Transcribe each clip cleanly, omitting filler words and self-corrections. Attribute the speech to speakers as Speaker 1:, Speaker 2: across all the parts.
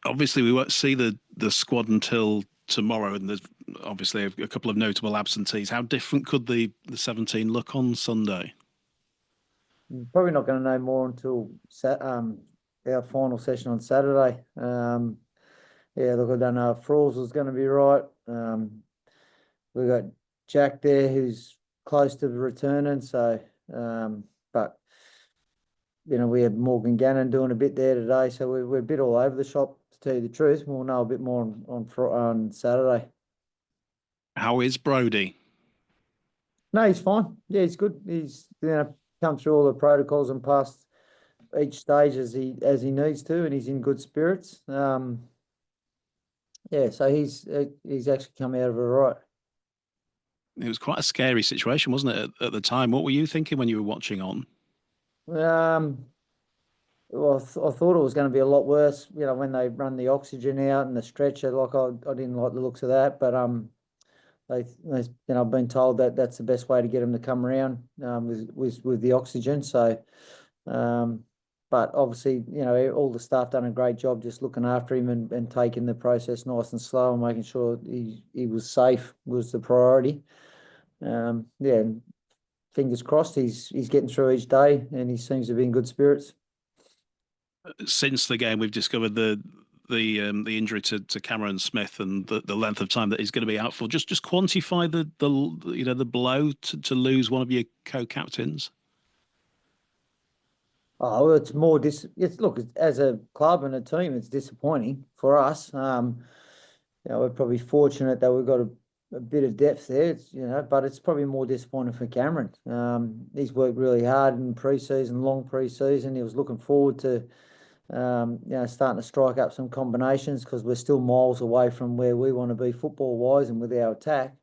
Speaker 1: Obviously we won't see the squad until tomorrow, and there's obviously a couple of notable absentees. How different could the 17 look on Sunday?
Speaker 2: Probably not going to know more until our final session on Saturday. Yeah, look, I don't know if Frawls is going to be right. We've got Jack there who's close to returning. So, but we had Morgan Gannon doing a bit there today. So we're a bit all over the shop, to tell you the truth. We'll know a bit more on Saturday.
Speaker 1: How is Brody?
Speaker 2: No, he's fine. Yeah, he's good. He's come through all the protocols and passed each stage as he needs to, and he's in good spirits. Yeah, so he's actually come out of it all right.
Speaker 1: It was quite a scary situation, wasn't it, at the time? What were you thinking when you were watching on?
Speaker 2: Um, well, I thought it was going to be a lot worse, when they run the oxygen out and the stretcher. Like I didn't like the looks of that, but they I've been told that that's the best way to get him to come around, with the oxygen. So, but obviously, all the staff done a great job just looking after him and taking the process nice and slow and making sure he was safe was the priority. Yeah, and fingers crossed he's getting through each day and he seems to be in good spirits.
Speaker 1: Since the game, we've discovered the injury to Cameron Smith and the length of time that he's going to be out for. Just quantify the blow to lose one of your co-captains.
Speaker 2: Oh, well, it's more as a club and a team, it's disappointing for us. We're probably fortunate that we've got a bit of depth there. But it's probably more disappointing for Cameron. He's worked really hard in pre-season, long pre-season. He was looking forward to, starting to strike up some combinations because we're still miles away from where we want to be football-wise and with our attack.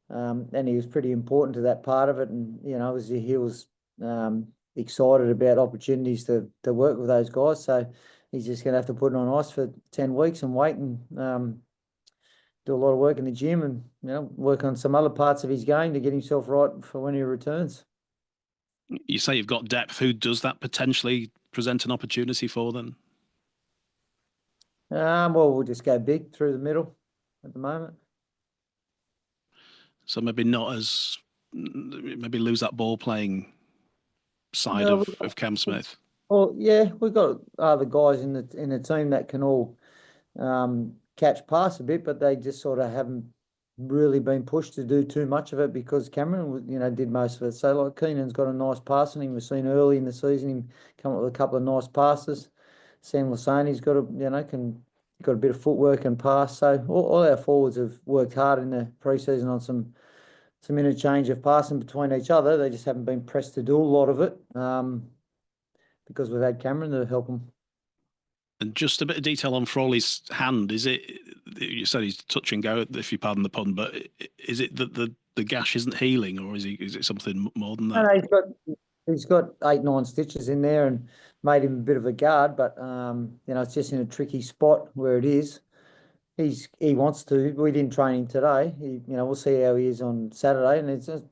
Speaker 2: And he was pretty important to that part of it. And, he was excited about opportunities to work with those guys. So he's just going to have to put it on ice for 10 weeks and wait and do a lot of work in the gym and, work on some other parts of his game to get himself right for when he returns.
Speaker 1: You say you've got depth. Who does that potentially present an opportunity for then?
Speaker 2: Well, we'll just go big through the middle at the moment.
Speaker 1: So maybe not as maybe lose that ball playing side
Speaker 2: No,
Speaker 1: of Cam Smith.
Speaker 2: well, yeah, we've got other guys in the team that can all catch pass a bit, but they just sort of haven't really been pushed to do too much of it because Cameron, did most of it. So like Keenan's got a nice pass on him. We've seen early in the season him come up with a couple of nice passes. Sam Lasani's got got a bit of footwork and pass. So all our forwards have worked hard in the preseason on some interchange of passing between each other. They just haven't been pressed to do a lot of it because we've had Cameron to help them.
Speaker 1: And just a bit of detail on Frawley's hand. Is it, you said he's touch and go, if you pardon the pun, but is it that the gash isn't healing, or is it something more than
Speaker 2: No,
Speaker 1: that?
Speaker 2: no, he's got 8, 9 stitches in there and made him a bit of a guard, but it's just in a tricky spot where it is. He wants to. We didn't train him today. We'll see how he is on Saturday, and it's just,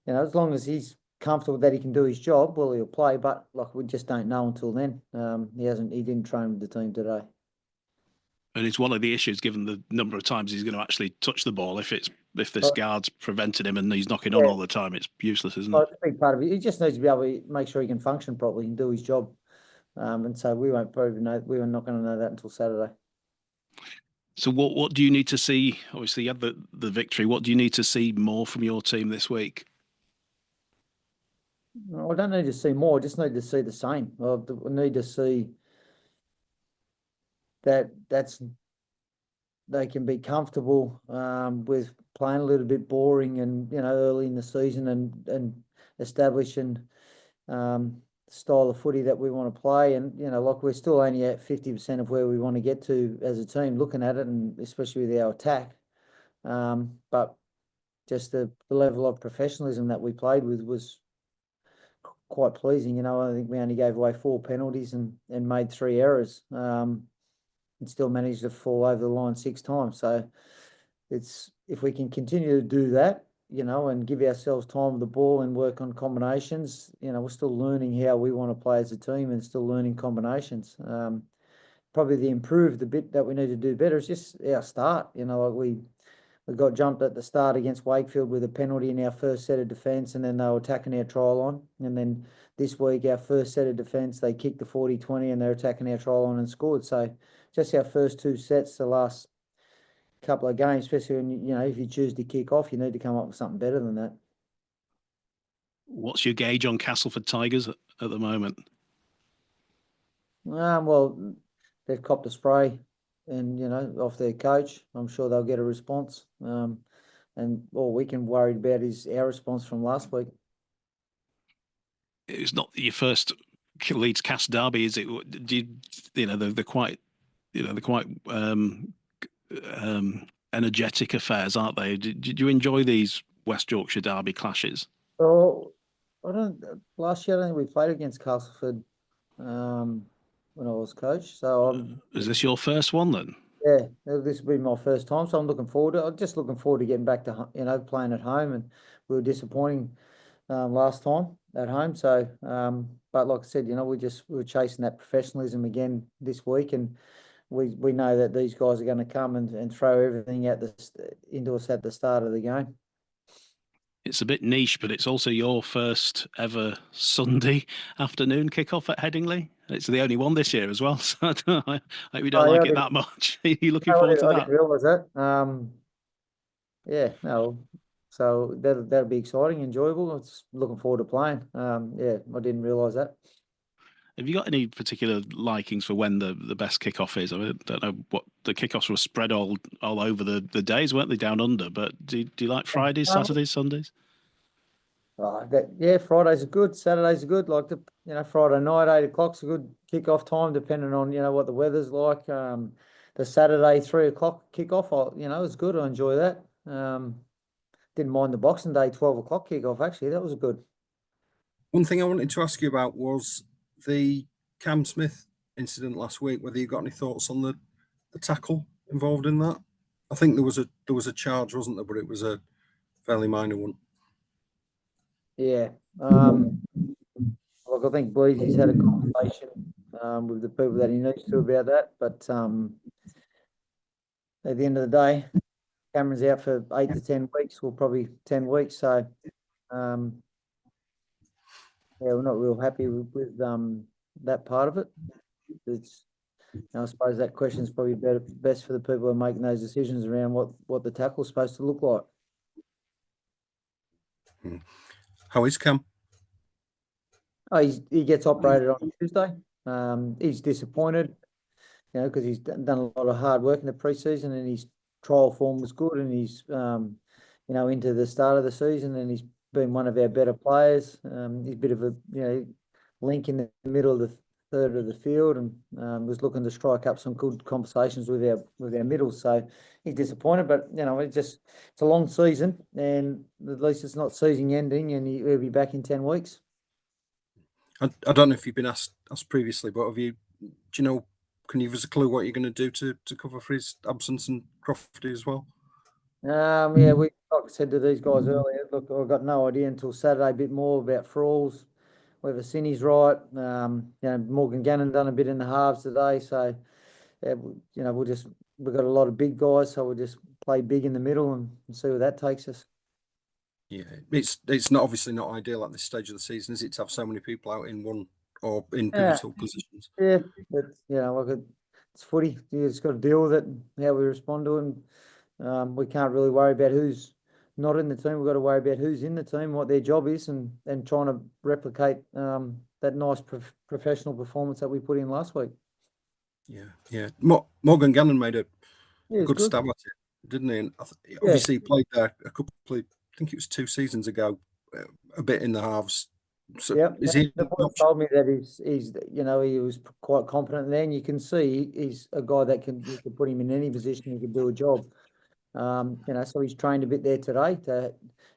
Speaker 2: as long as he's comfortable that he can do his job, well, he'll play. But like we just don't know until then. He didn't train with the team today.
Speaker 1: And it's one of the issues, given the number of times he's going to actually touch the ball. If this
Speaker 2: But
Speaker 1: guard's prevented him and he's knocking on
Speaker 2: yeah,
Speaker 1: all the time, it's useless, isn't it?
Speaker 2: but a big part of it. He just needs to be able to make sure he can function properly and do his job. And so we won't probably know. We were not going to know that until Saturday.
Speaker 1: So what do you need to see? Obviously, you had the victory. What do you need to see more from your team this week?
Speaker 2: I don't need to see more. I just need to see the same. I need to see that's they can be comfortable with playing a little bit boring and early in the season and establishing style of footy that we want to play. And like we're still only at 50% of where we want to get to as a team, looking at it, and especially with our attack. But just the level of professionalism that we played with was quite pleasing. I think we only gave away 4 penalties and made 3 errors. And still managed to fall over the line 6 times. So it's if we can continue to do that, and give ourselves time with the ball and work on combinations, we're still learning how we want to play as a team and still learning combinations. probably the improved, the bit that we need to do better is just our start. Like we got jumped at the start against Wakefield with a penalty in our first set of defence, and then they were attacking our try line. And then this week, our first set of defence, they kicked the 40-20 and they're attacking our try line and scored. So just our first two sets, the last couple of games, especially when, if you choose to kick off, you need to come up with something better than that.
Speaker 1: What's your gauge on Castleford Tigers at the moment?
Speaker 2: Well, they've copped a spray and, off their coach. I'm sure they'll get a response. And all we can worry about is our response from last week.
Speaker 1: It's not your first Leeds Cast derby, is it? Do you know they're quite, energetic affairs, aren't they? Did you enjoy these West Yorkshire derby clashes?
Speaker 2: Oh, last year I don't think we played against Castleford when I was coach. So
Speaker 1: Is this your first one then?
Speaker 2: yeah, this will be my first time. So I'm just looking forward to getting back to, playing at home. And we were disappointing last time at home. So, but like I said, we were chasing that professionalism again this week, and we know that these guys are going to come and throw everything into us at the start of the game.
Speaker 1: It's a bit niche, but it's also your first ever Sunday afternoon kickoff at Headingley. It's the only one this year as well, so I hope you don't like it that much. Are you looking forward to that?
Speaker 2: I didn't realise that. Yeah, no. So that'll be exciting, enjoyable. I'm just looking forward to playing. Yeah, I didn't realise that.
Speaker 1: Have you got any particular likings for when the best kickoff is? I don't know what the kickoffs were spread all over the days, weren't they, down under? But do you like Fridays, Saturdays, Sundays?
Speaker 2: Fridays are good. Saturdays are good. Like Friday night, 8 o'clock's a good kickoff time, depending on what the weather's like. The Saturday 3 o'clock kickoff, it's good. I enjoy that. Didn't mind the Boxing Day 12 o'clock kickoff. Actually, that was good.
Speaker 3: One thing I wanted to ask you about was the Cam Smith incident last week. Whether you got any thoughts on the tackle involved in that? I think there was a charge, wasn't there? But it was a fairly minor one.
Speaker 2: Yeah. Look, I think Bleezy's had a conversation with the people that he needs to about that. But at the end of the day, Cameron's out for 8 to 10 weeks, or probably 10 weeks. So, we're not real happy with that part of it. It's, I suppose that question is probably best for the people who are making those decisions around what the tackle's supposed to look like.
Speaker 3: How is Cam?
Speaker 2: Oh, he gets operated on Tuesday. He's disappointed, because he's done a lot of hard work in the preseason, and his trial form was good, and he's, into the start of the season, and he's been one of our better players. He's a bit of a, link in the middle of the third of the field, and was looking to strike up some good conversations with our middles. So he's disappointed, but it's a long season, and at least it's not season ending, and he'll be back in 10 weeks.
Speaker 3: I don't know if you've been asked previously, but can you give us a clue what you're going to do to cover for his absence and Crofty as well?
Speaker 2: Yeah, like I said to these guys earlier, look, I've got no idea until Saturday, a bit more about Fralls, whether Cindy's right. Morgan Gannon done a bit in the halves today, so yeah, we've got a lot of big guys, so we'll just play big in the middle and see where that takes us.
Speaker 3: Yeah, it's not obviously not ideal at this stage of the season, is it, to have so many people out in one or in pivotal positions?
Speaker 2: Yeah, but it's footy. You just got to deal with it and how we respond to it. We can't really worry about who's not in the team. We've got to worry about who's in the team, what their job is, and trying to replicate that nice professional performance that we put in last week.
Speaker 3: Yeah. Morgan Gannon made a good stab at it, didn't he? And obviously he played there a couple of, I think it was 2 seasons ago, a bit in the halves. So
Speaker 2: the boys told me that he's he was quite competent there, and you can see he's a guy that you can put him in any position, he can do a job. So he's trained a bit there today,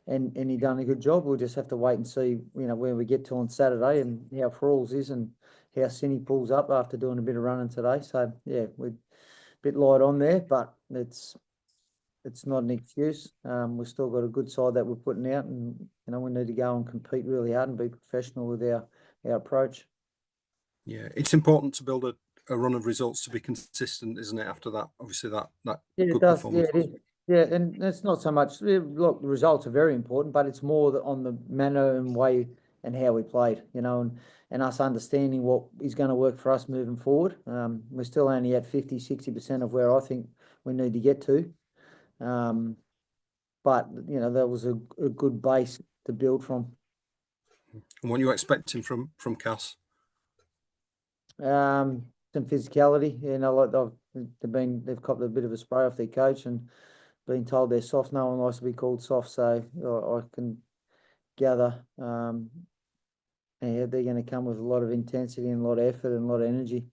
Speaker 2: and he done a good job. We'll just have to wait and see, where we get to on Saturday, and how Fralls is and how Cindy pulls up after doing a bit of running today. So yeah, we're a bit light on there, but it's not an excuse. We've still got a good side that we're putting out, and we need to go and compete really hard and be professional with our approach.
Speaker 3: Yeah, it's important to build a a run of results to be consistent, isn't it? After that, obviously that
Speaker 2: Yeah,
Speaker 3: good
Speaker 2: it does. Yeah,
Speaker 3: performance.
Speaker 2: it is. Yeah, and it's not so much. Look, the results are very important, but it's more on the manner and way and how we played. And us understanding what is going to work for us moving forward. We're still only at 50-60% of where I think we need to get to. But that was a good base to build from.
Speaker 3: And what are you expecting from Cass?
Speaker 2: Some physicality, like they've copped a bit of a spray off their coach and been told they're soft. No one likes to be called soft, so I can gather, they're going to come with a lot of intensity and a lot of effort and a lot of energy.